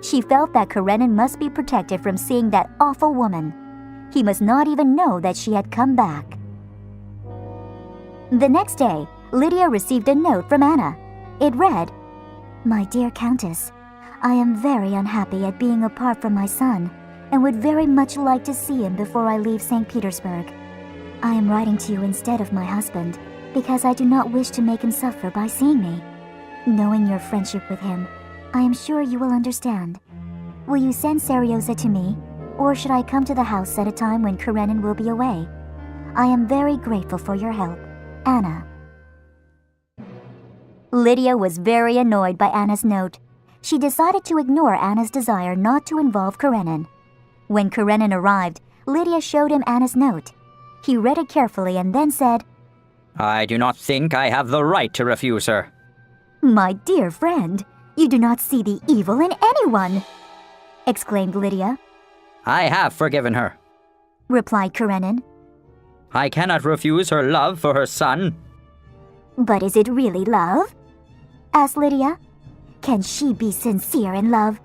She felt that Karenin must be protected from seeing that awful woman. He must not even know that she had come back. The next day, Lydia received a note from Anna. It read, "My dear Countess, I am very unhappy at being apart from my son and would very much like to see him before I leave St. Petersburg. I am writing to you instead of my husband because I do not wish to make him suffer by seeing me. Knowing your friendship with him, I am sure you will understand. Will you send Seryoza to me, or should I come to the house at a time when Karenin will be away? I am very grateful for your help. Anna." Lydia was very annoyed by Anna's note. She decided to ignore Anna's desire not to involve Karenin. When Karenin arrived, Lydia showed him Anna's note. He read it carefully and then said, "I do not think I have the right to refuse her." "My dear friend, you do not see the evil in anyone," exclaimed Lydia. "I have forgiven her," replied Karenin. "I cannot refuse her love for her son." "But is it really love?" asked Lydia. "Can she be sincere in love?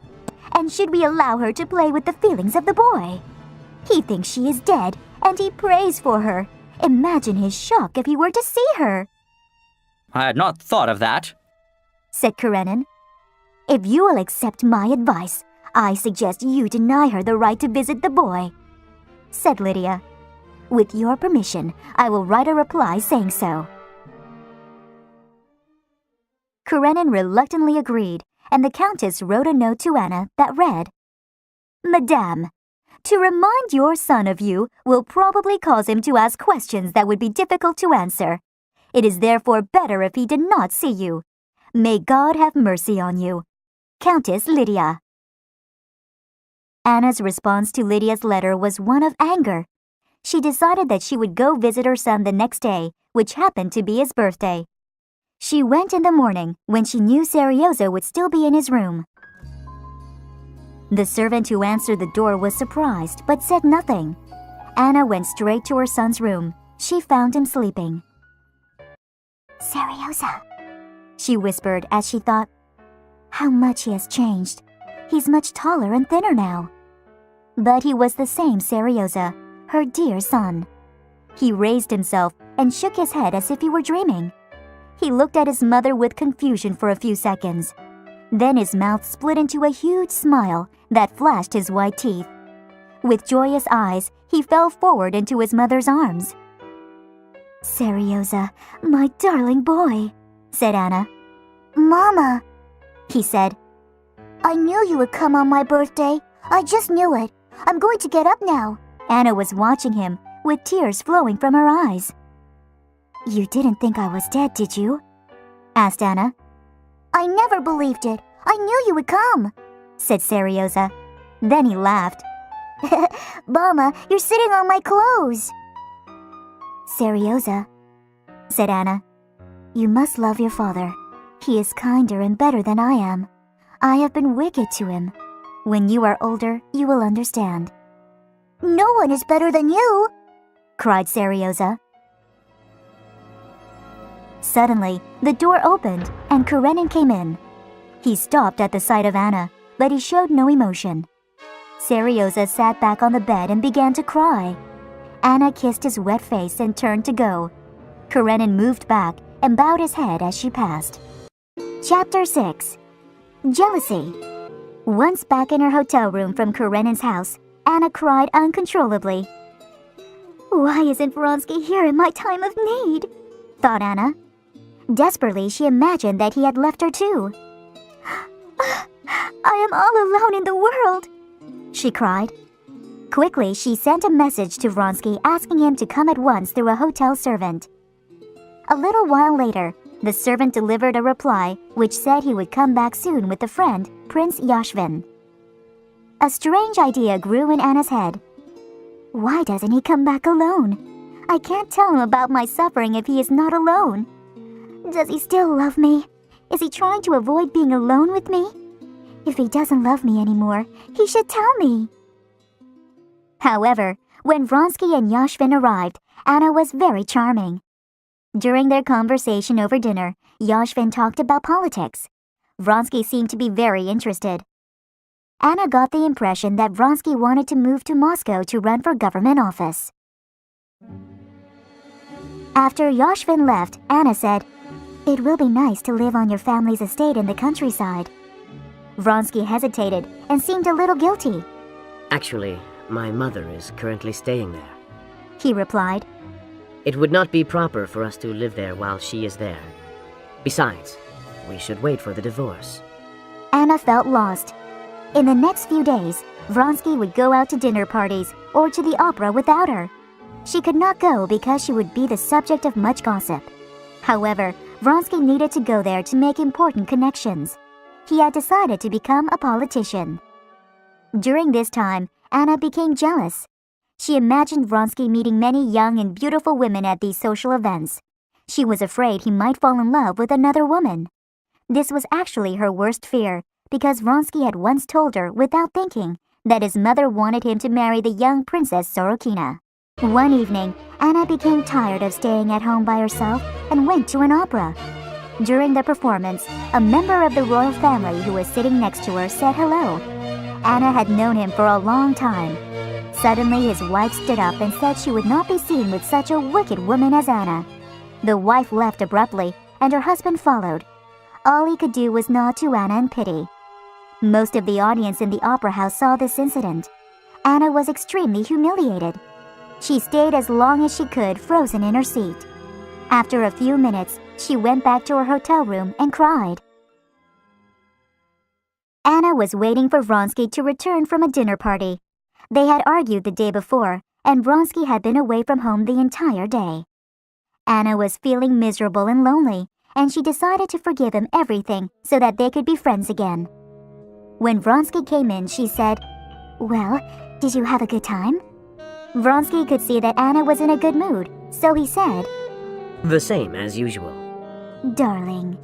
And should we allow her to play with the feelings of the boy? He thinks she is dead, and he prays for her. Imagine his shock if he were to see her," "I had not thought of that," said Karenin. "If you will accept my advice, I suggest you deny her the right to visit the boy," said Lydia. "With your permission, I will write a reply saying so." Karenin reluctantly agreed, and the Countess wrote a note to Anna that read, "Madame, to remind your son of you will probably cause him to ask questions that would be difficult to answer. It is therefore better if he did not see you. May God have mercy on you. Countess Lydia." Anna's response to Lydia's letter was one of anger. She decided that she would go visit her son the next day, which happened to be his birthday. She went in the morning when she knew Seryoza would still be in his room. The servant who answered the door was surprised but said nothing. Anna went straight to her son's room. She found him sleeping. "Seryoza," she whispered as she thought, "how much he has changed. He's much taller and thinner now." But he was the same Seryoza, her dear son. He raised himself and shook his head as if he were dreaming. He looked at his mother with confusion for a few seconds. Then his mouth split into a huge smile that flashed his white teeth. With joyous eyes, he fell forward into his mother's arms. "Seryoza, my darling boy," said Anna. "Mama," he said. "I knew you would come on my birthday. I just knew it. I'm going to get up now." Anna was watching him with tears flowing from her eyes. You didn't think I was dead, did you? Asked Anna. I never believed it. I knew you would come, said Serioza. Then he laughed. Mama, you're sitting on my clothes. Serioza, said Anna, you must love your father. He is kinder and better than I am. I have been wicked to him. When you are older, you will understand. No one is better than you, cried Serioza. Suddenly, the door opened and Karenin came in. He stopped at the sight of Anna, but he showed no emotion. Serioza sat back on the bed and began to cry. Anna kissed his wet face and turned to go. Karenin moved back and bowed his head as she passed. Chapter 6. Jealousy. Once back in her hotel room from Karenin's house, Anna cried uncontrollably. Why isn't Vronsky here in my time of need? Thought Anna. Desperately, she imagined that he had left her too. I am all alone in the world, she cried. Quickly, she sent a message to Vronsky asking him to come at once through a hotel servant. A little while later, the servant delivered a reply which said he would come back soon with a friend, Prince Yashvin. A strange idea grew in Anna's head. Why doesn't he come back alone? I can't tell him about my suffering if he is not alone. Does he still love me? Is he trying to avoid being alone with me? If he doesn't love me anymore, he should tell me. However, when Vronsky and Yashvin arrived, Anna was very charming. During their conversation over dinner, Yashvin talked about politics. Vronsky seemed to be very interested. Anna got the impression that Vronsky wanted to move to Moscow to run for government office. After Yashvin left, Anna said, It will be nice to live on your family's estate in the countryside. Vronsky hesitated and seemed a little guilty. Actually, my mother is currently staying there. He replied. It would not be proper for us to live there while she is there. Besides, we should wait for the divorce. Anna felt lost. In the next few days, Vronsky would go out to dinner parties or to the opera without her. She could not go because she would be the subject of much gossip. However, Vronsky needed to go there to make important connections. He had decided to become a politician. During this time, Anna became jealous. She imagined Vronsky meeting many young and beautiful women at these social events. She was afraid he might fall in love with another woman. This was actually her worst fear, because Vronsky had once told her, without thinking, that his mother wanted him to marry the young Princess Sorokina. One evening, Anna became tired of staying at home by herself and went to an opera. During the performance, a member of the royal family who was sitting next to her said hello. Anna had known him for a long time. Suddenly, his wife stood up and said she would not be seen with such a wicked woman as Anna. The wife left abruptly, and her husband followed. All he could do was nod to Anna in pity. Most of the audience in the opera house saw this incident. Anna was extremely humiliated. She stayed as long as she could, frozen in her seat. After a few minutes, she went back to her hotel room and cried. Anna was waiting for Vronsky to return from a dinner party. They had argued the day before, and Vronsky had been away from home the entire day. Anna was feeling miserable and lonely, and she decided to forgive him everything so that they could be friends again. When Vronsky came in, she said, Well, did you have a good time? Vronsky could see that Anna was in a good mood, so he said, The same as usual. Darling,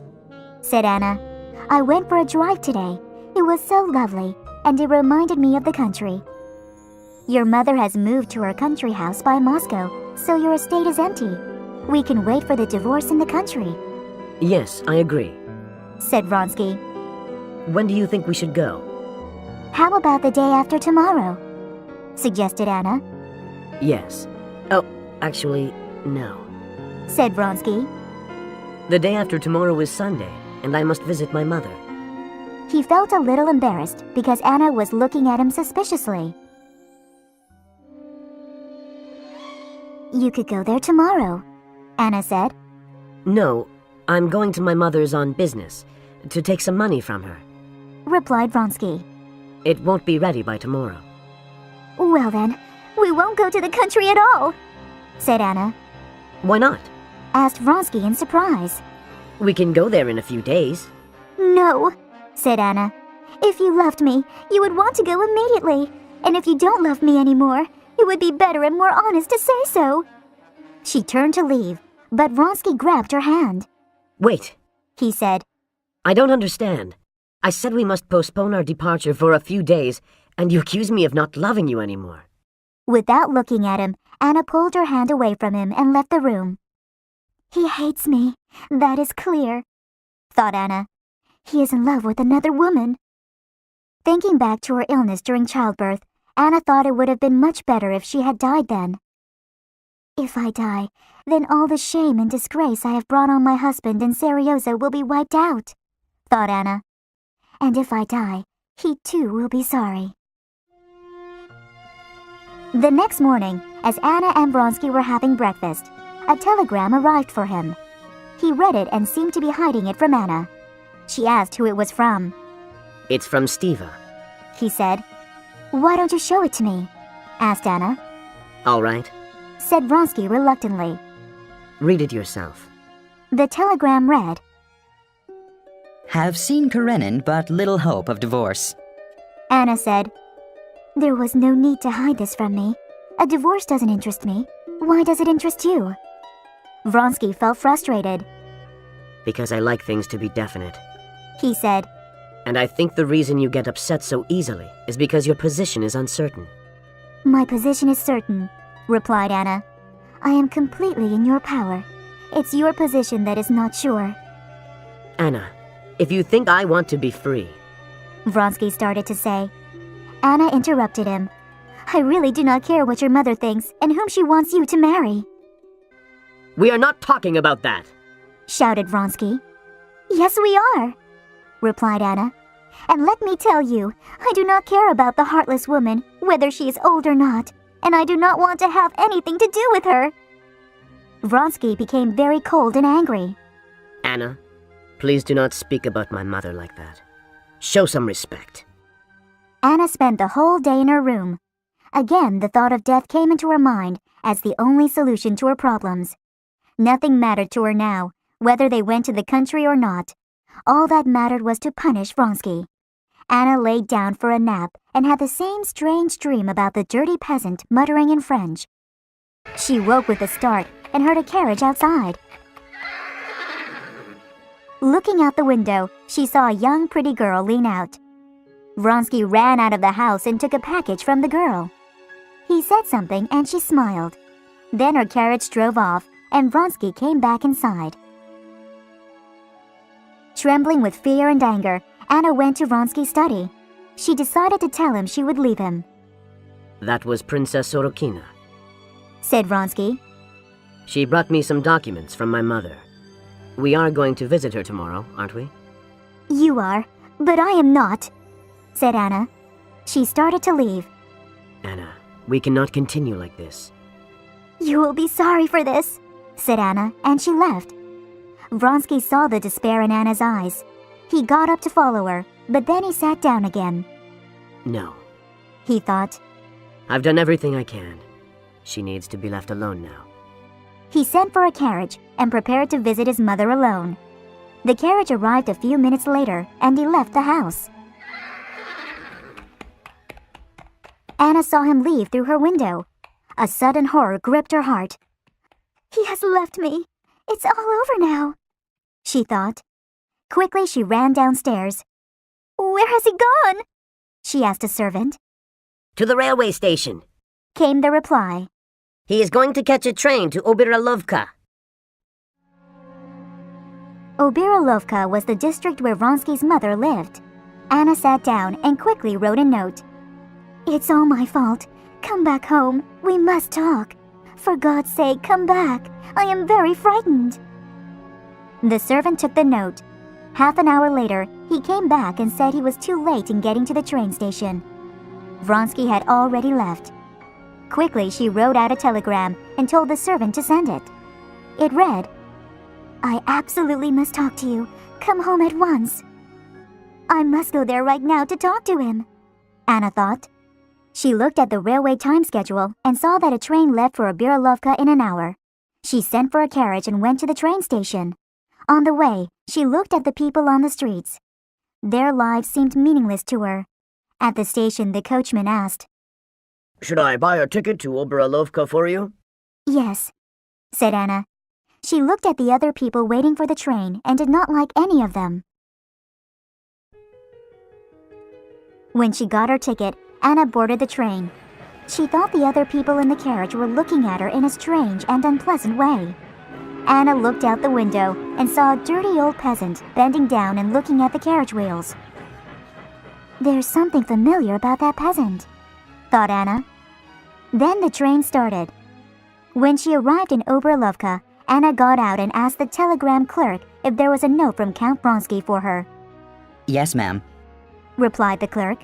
said Anna, I went for a drive today. It was so lovely, and it reminded me of the country. Your mother has moved to her country house by Moscow, so your estate is empty. We can wait for the divorce in the country. Yes, I agree, said Vronsky. When do you think we should go? How about the day after tomorrow? Suggested Anna. Yes. Oh, actually, no, said Vronsky. The day after tomorrow is Sunday, and I must visit my mother. He felt a little embarrassed because Anna was looking at him suspiciously. You could go there tomorrow, Anna said. No, I'm going to my mother's on business, to take some money from her, replied Vronsky. It won't be ready by tomorrow. Well then, we won't go to the country at all, said Anna. Why not? asked Vronsky in surprise. We can go there in a few days. No, said Anna. If you loved me, you would want to go immediately. And if you don't love me anymore, it would be better and more honest to say so. She turned to leave, but Vronsky grabbed her hand. Wait, He said, I don't understand. I said we must postpone our departure for a few days, and you accuse me of not loving you anymore. Without looking at him, Anna pulled her hand away from him and left the room. He hates me, that is clear, thought Anna. He is in love with another woman. Thinking back to her illness during childbirth, Anna thought it would have been much better if she had died then. If I die, then all the shame and disgrace I have brought on my husband and Serioza will be wiped out, thought Anna. And if I die, he too will be sorry. The next morning, as Anna and Vronsky were having breakfast, a telegram arrived for him. He read it and seemed to be hiding it from Anna. She asked who it was from. It's from Stiva. He said. Why don't you show it to me? Asked Anna. All right. Said Vronsky reluctantly. Read it yourself. The telegram read, Have seen Karenin, but little hope of divorce. Anna said, There was no need to hide this from me. A divorce doesn't interest me. Why does it interest you? Vronsky felt frustrated. Because I like things to be definite. He said, And I think the reason you get upset so easily is because your position is uncertain. My position is certain, replied Anna. I am completely in your power. It's your position that is not sure. Anna, if you think I want to be free... Vronsky started to say. Anna interrupted him. I really do not care what your mother thinks and whom she wants you to marry. We are not talking about that, shouted Vronsky. Yes, we are, replied Anna. And let me tell you, I do not care about the heartless woman, whether she is old or not, and I do not want to have anything to do with her. Vronsky became very cold and angry. Anna, please do not speak about my mother like that. Show some respect. Anna spent the whole day in her room. Again, the thought of death came into her mind as the only solution to her problems. Nothing mattered to her now, whether they went to the country or not. All that mattered was to punish Vronsky. Anna laid down for a nap and had the same strange dream about the dirty peasant muttering in French. She woke with a start and heard a carriage outside. Looking out the window, she saw a young, pretty girl lean out. Vronsky ran out of the house and took a package from the girl. He said something and she smiled. Then her carriage drove off and Vronsky came back inside. Trembling with fear and anger, Anna went to Vronsky's study. She decided to tell him she would leave him. That was Princess Sorokina, said Vronsky. She brought me some documents from my mother. We are going to visit her tomorrow, aren't we? You are, but I am not, said Anna. She started to leave. Anna, we cannot continue like this. You will be sorry for this, said Anna, and she left. Vronsky saw the despair in Anna's eyes. He got up to follow her, but then he sat down again. No, he thought. I've done everything I can. She needs to be left alone now. He sent for a carriage and prepared to visit his mother alone. The carriage arrived a few minutes later, and he left the house. Anna saw him leave through her window. A sudden horror gripped her heart. He has left me. It's all over now, she thought. Quickly, she ran downstairs. Where has he gone? She asked a servant. To the railway station, came the reply. He is going to catch a train to Obiralovka. Obiralovka was the district where Vronsky's mother lived. Anna sat down and quickly wrote a note. It's all my fault. Come back home. We must talk. For God's sake, come back. I am very frightened. The servant took the note. Half an hour later, he came back and said he was too late in getting to the train station. Vronsky had already left. Quickly, she wrote out a telegram and told the servant to send it. It read, I absolutely must talk to you. Come home at once. I must go there right now to talk to him, Anna thought. She looked at the railway time schedule and saw that a train left for Obiralovka in an hour. She sent for a carriage and went to the train station. On the way, she looked at the people on the streets. Their lives seemed meaningless to her. At the station, the coachman asked, "Should I buy a ticket to Oberalowka for you?" "Yes," said Anna. She looked at the other people waiting for the train and did not like any of them. When she got her ticket, Anna boarded the train. She thought the other people in the carriage were looking at her in a strange and unpleasant way. Anna looked out the window and saw a dirty old peasant bending down and looking at the carriage wheels. "There's something familiar about that peasant," thought Anna. Then the train started. When she arrived in Oberlovka, Anna got out and asked the telegram clerk if there was a note from Count Vronsky for her. Yes, ma'am. Replied the clerk.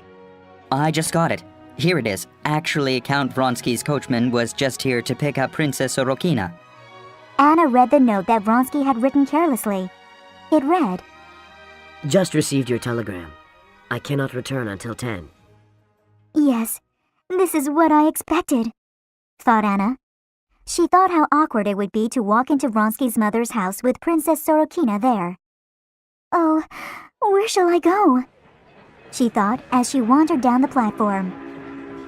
I just got it. Here it is. Actually, Count Vronsky's coachman was just here to pick up Princess Sorokina. Anna read the note that Vronsky had written carelessly. It read, "Just received your telegram. I cannot return until 10. "Yes, this is what I expected," thought Anna. She thought how awkward it would be to walk into Vronsky's mother's house with Princess Sorokina there. "Oh, where shall I go?" she thought as she wandered down the platform.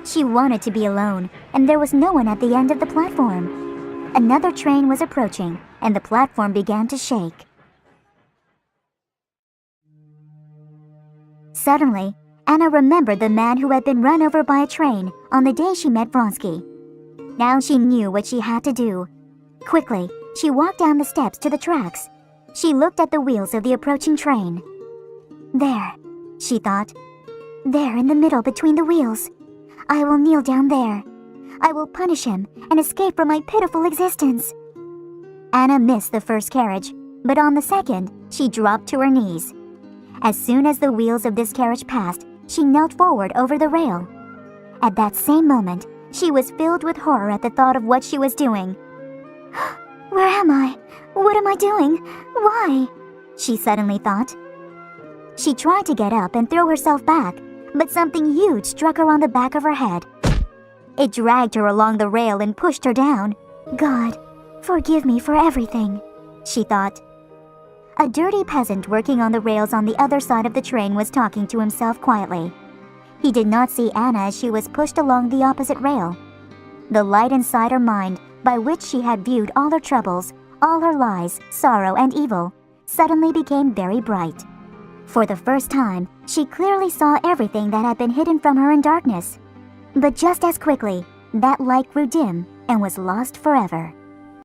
She wanted to be alone, and there was no one at the end of the platform. Another train was approaching, and the platform began to shake. Suddenly, Anna remembered the man who had been run over by a train on the day she met Vronsky. Now she knew what she had to do. Quickly, she walked down the steps to the tracks. She looked at the wheels of the approaching train. "There," she thought. "There in the middle between the wheels. I will kneel down there. I will punish him and escape from my pitiful existence." Anna missed the first carriage, but on the second, she dropped to her knees. As soon as the wheels of this carriage passed, she knelt forward over the rail. At that same moment, she was filled with horror at the thought of what she was doing. "Where am I? What am I doing? Why?" she suddenly thought. She tried to get up and throw herself back, but something huge struck her on the back of her head. It dragged her along the rail and pushed her down. "God, forgive me for everything," she thought. A dirty peasant working on the rails on the other side of the train was talking to himself quietly. He did not see Anna as she was pushed along the opposite rail. The light inside her mind, by which she had viewed all her troubles, all her lies, sorrow, and evil, suddenly became very bright. For the first time, she clearly saw everything that had been hidden from her in darkness. But just as quickly, that light grew dim and was lost forever.